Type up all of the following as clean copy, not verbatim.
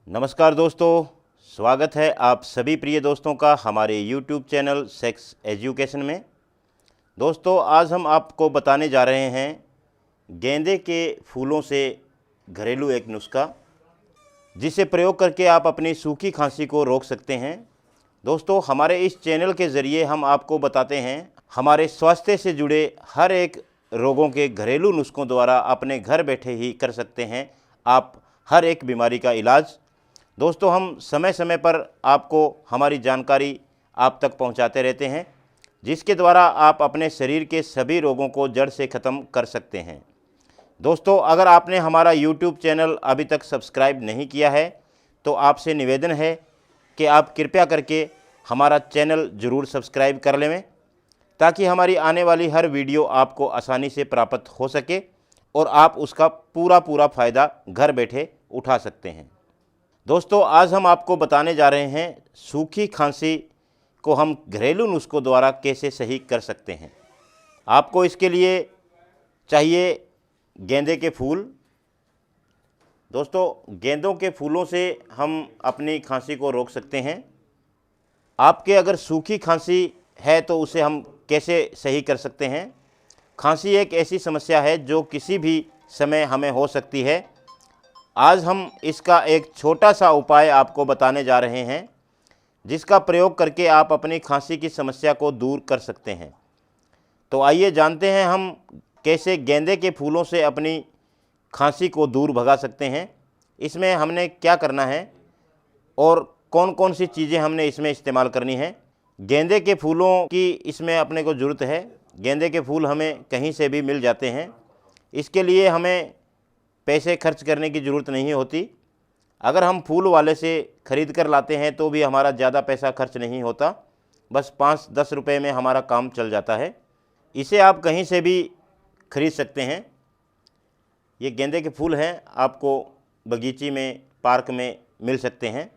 नमस्कार दोस्तों, स्वागत है आप सभी प्रिय दोस्तों का हमारे YouTube चैनल सेक्स एजुकेशन में। दोस्तों, आज हम आपको बताने जा रहे हैं गेंदे के फूलों से घरेलू एक नुस्खा, जिसे प्रयोग करके आप अपनी सूखी खांसी को रोक सकते हैं। दोस्तों, हमारे इस चैनल के ज़रिए हम आपको बताते हैं हमारे स्वास्थ्य से जुड़े हर एक रोगों के घरेलू नुस्खों द्वारा अपने घर बैठे ही कर सकते हैं आप हर एक बीमारी का इलाज। दोस्तों, हम समय समय पर आपको हमारी जानकारी आप तक पहुंचाते रहते हैं, जिसके द्वारा आप अपने शरीर के सभी रोगों को जड़ से ख़त्म कर सकते हैं। दोस्तों, अगर आपने हमारा YouTube चैनल अभी तक सब्सक्राइब नहीं किया है तो आपसे निवेदन है कि आप कृपया करके हमारा चैनल ज़रूर सब्सक्राइब कर लें, ताकि हमारी आने वाली हर वीडियो आपको आसानी से प्राप्त हो सके और आप उसका पूरा फ़ायदा घर बैठे उठा सकते हैं। दोस्तों, आज हम आपको बताने जा रहे हैं सूखी खांसी को हम घरेलू नुस्खों द्वारा कैसे सही कर सकते हैं। आपको इसके लिए चाहिए गेंदे के फूल। दोस्तों, गेंदों के फूलों से हम अपनी खांसी को रोक सकते हैं। आपके अगर सूखी खांसी है तो उसे हम कैसे सही कर सकते हैं। खांसी एक ऐसी समस्या है जो किसी भी समय हमें हो सकती है। आज हम इसका एक छोटा सा उपाय आपको बताने जा रहे हैं, जिसका प्रयोग करके आप अपनी खांसी की समस्या को दूर कर सकते हैं। तो आइए जानते हैं हम कैसे गेंदे के फूलों से अपनी खांसी को दूर भगा सकते हैं। इसमें हमने क्या करना है और कौन कौन सी चीज़ें हमने इसमें इस्तेमाल करनी है। गेंदे के फूलों की इसमें अपने को ज़रूरत है। गेंदे के फूल हमें कहीं से भी मिल जाते हैं। इसके लिए हमें पैसे खर्च करने की ज़रूरत नहीं होती। अगर हम फूल वाले से ख़रीद कर लाते हैं तो भी हमारा ज़्यादा पैसा खर्च नहीं होता, बस 5-10 रुपये में हमारा काम चल जाता है। इसे आप कहीं से भी खरीद सकते हैं। ये गेंदे के फूल हैं, आपको बगीचे में, पार्क में मिल सकते हैं।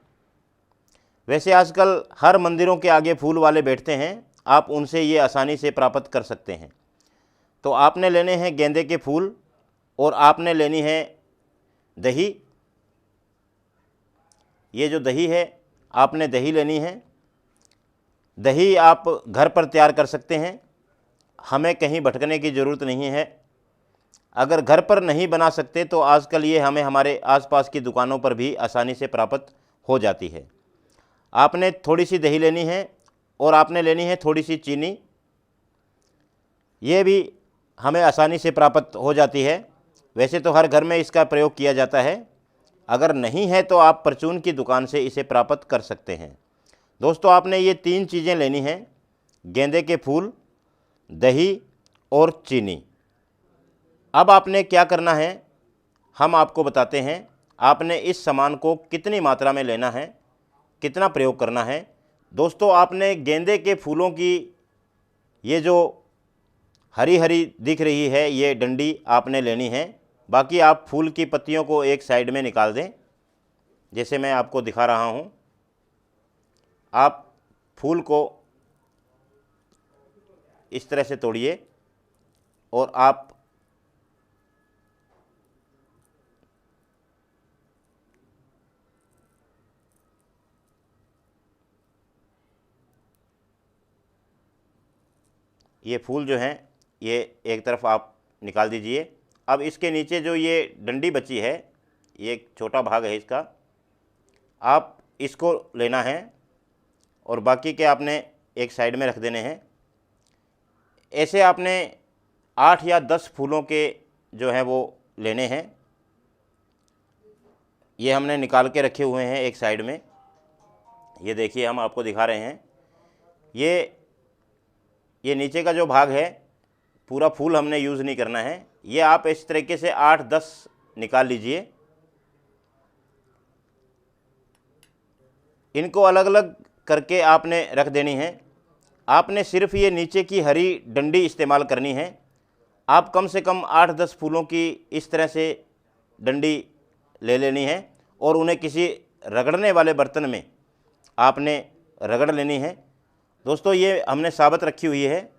वैसे आजकल हर मंदिरों के आगे फूल वाले बैठते हैं, आप उनसे ये आसानी से प्राप्त कर सकते हैं। तो आपने लेने हैं गेंदे के फूल और आपने लेनी है दही। ये जो दही है, आपने दही लेनी है। दही आप घर पर तैयार कर सकते हैं, हमें कहीं भटकने की ज़रूरत नहीं है। अगर घर पर नहीं बना सकते तो आजकल ये हमें हमारे आसपास की दुकानों पर भी आसानी से प्राप्त हो जाती है। आपने थोड़ी सी दही लेनी है और आपने लेनी है थोड़ी सी चीनी। ये भी हमें आसानी से प्राप्त हो जाती है। वैसे तो हर घर में इसका प्रयोग किया जाता है। अगर नहीं है तो आप परचून की दुकान से इसे प्राप्त कर सकते हैं। दोस्तों, आपने ये 3 चीज़ें लेनी हैं: गेंदे के फूल, दही और चीनी। अब आपने क्या करना है, हम आपको बताते हैं। आपने इस सामान को कितनी मात्रा में लेना है, कितना प्रयोग करना है। दोस्तों, आपने गेंदे के फूलों की ये जो हरी हरी दिख रही है, ये डंडी आपने लेनी है। बाकी आप फूल की पत्तियों को एक साइड में निकाल दें, जैसे मैं आपको दिखा रहा हूँ। आप फूल को इस तरह से तोड़िए और आप ये फूल जो हैं ये एक तरफ आप निकाल दीजिए। अब इसके नीचे जो ये डंडी बची है, ये एक छोटा भाग है इसका, आप इसको लेना है और बाकी के आपने एक साइड में रख देने हैं। ऐसे आपने 8 या 10 फूलों के जो हैं वो लेने हैं। ये हमने निकाल के रखे हुए हैं एक साइड में। ये देखिए, हम आपको दिखा रहे हैं। ये नीचे का जो भाग है, पूरा फूल हमने यूज़ नहीं करना है। ये आप इस तरीके से 8-10 निकाल लीजिए। इनको अलग अलग करके आपने रख देनी है। आपने सिर्फ ये नीचे की हरी डंडी इस्तेमाल करनी है। आप कम से कम 8-10 फूलों की इस तरह से डंडी ले लेनी है और उन्हें किसी रगड़ने वाले बर्तन में आपने रगड़ लेनी है। दोस्तों, ये हमने साबुत रखी हुई है।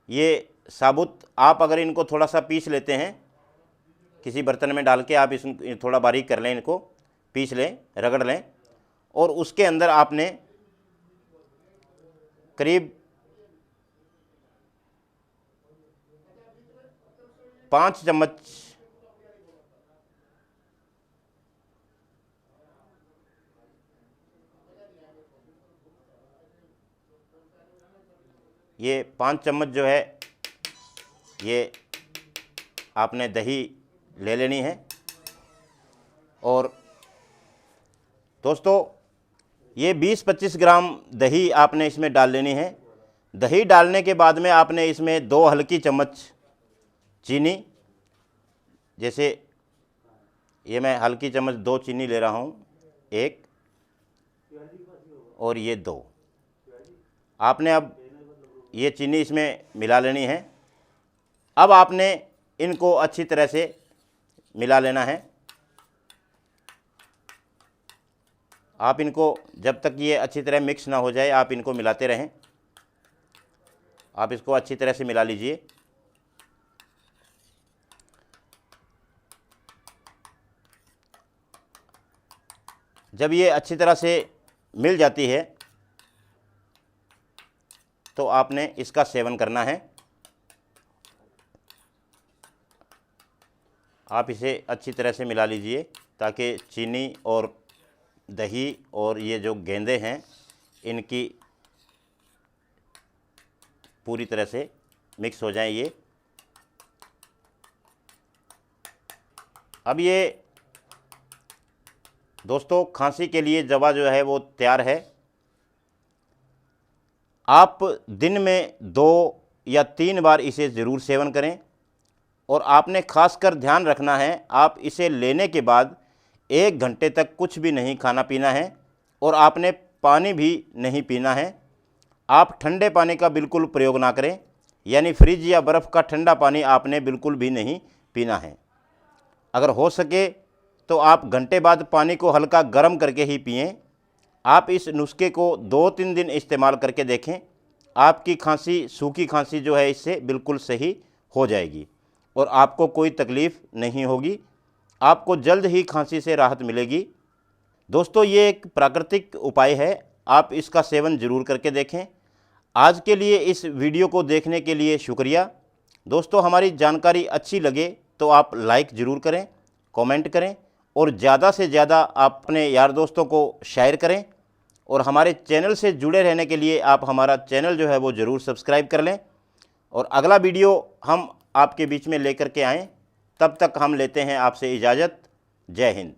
ये साबुत आप अगर इनको थोड़ा सा पीस लेते हैं, किसी बर्तन में डाल के आप इस थोड़ा बारीक कर लें इनको, पीस लें, रगड़ लें। और उसके अंदर आपने करीब 5 चम्मच ये 5 चम्मच जो है ये आपने दही ले लेनी है। और दोस्तों ये 20-25 ग्राम दही आपने इसमें डाल लेनी है। दही डालने के बाद में आपने इसमें 2 हल्की चम्मच चीनी, जैसे ये मैं हल्की चम्मच 2 चीनी ले रहा हूँ, 1 और ये 2। आपने अब ये चीनी इसमें मिला लेनी है। अब आपने इनको अच्छी तरह से मिला लेना है। आप इनको जब तक ये अच्छी तरह मिक्स ना हो जाए आप इनको मिलाते रहें। आप इसको अच्छी तरह से मिला लीजिए। जब ये अच्छी तरह से मिल जाती है तो आपने इसका सेवन करना है। आप इसे अच्छी तरह से मिला लीजिए ताकि चीनी और दही और ये जो गेंदे हैं इनकी पूरी तरह से मिक्स हो जाए ये। अब ये दोस्तों खांसी के लिए दवा जो है वो तैयार है। आप दिन में 2 या 3 बार इसे ज़रूर सेवन करें। और आपने खासकर ध्यान रखना है, आप इसे लेने के बाद 1 घंटे तक कुछ भी नहीं खाना पीना है और आपने पानी भी नहीं पीना है। आप ठंडे पानी का बिल्कुल प्रयोग ना करें, यानी फ्रिज या बर्फ़ का ठंडा पानी आपने बिल्कुल भी नहीं पीना है। अगर हो सके तो आप घंटे बाद पानी को हल्का गर्म करके ही पिएं। आप इस नुस्खे को 2-3 दिन इस्तेमाल करके देखें, आपकी खांसी, सूखी खांसी जो है इससे बिल्कुल सही हो जाएगी और आपको कोई तकलीफ़ नहीं होगी। आपको जल्द ही खांसी से राहत मिलेगी। दोस्तों ये एक प्राकृतिक उपाय है, आप इसका सेवन ज़रूर करके देखें। आज के लिए इस वीडियो को देखने के लिए शुक्रिया। दोस्तों हमारी जानकारी अच्छी लगे तो आप लाइक ज़रूर करें, कमेंट करें और ज़्यादा से ज़्यादा आप अपने यार दोस्तों को शेयर करें। और हमारे चैनल से जुड़े रहने के लिए आप हमारा चैनल जो है वो ज़रूर सब्सक्राइब कर लें। और अगला वीडियो हम आपके बीच में लेकर के आएँ, तब तक हम लेते हैं आपसे इजाज़त। जय हिंद।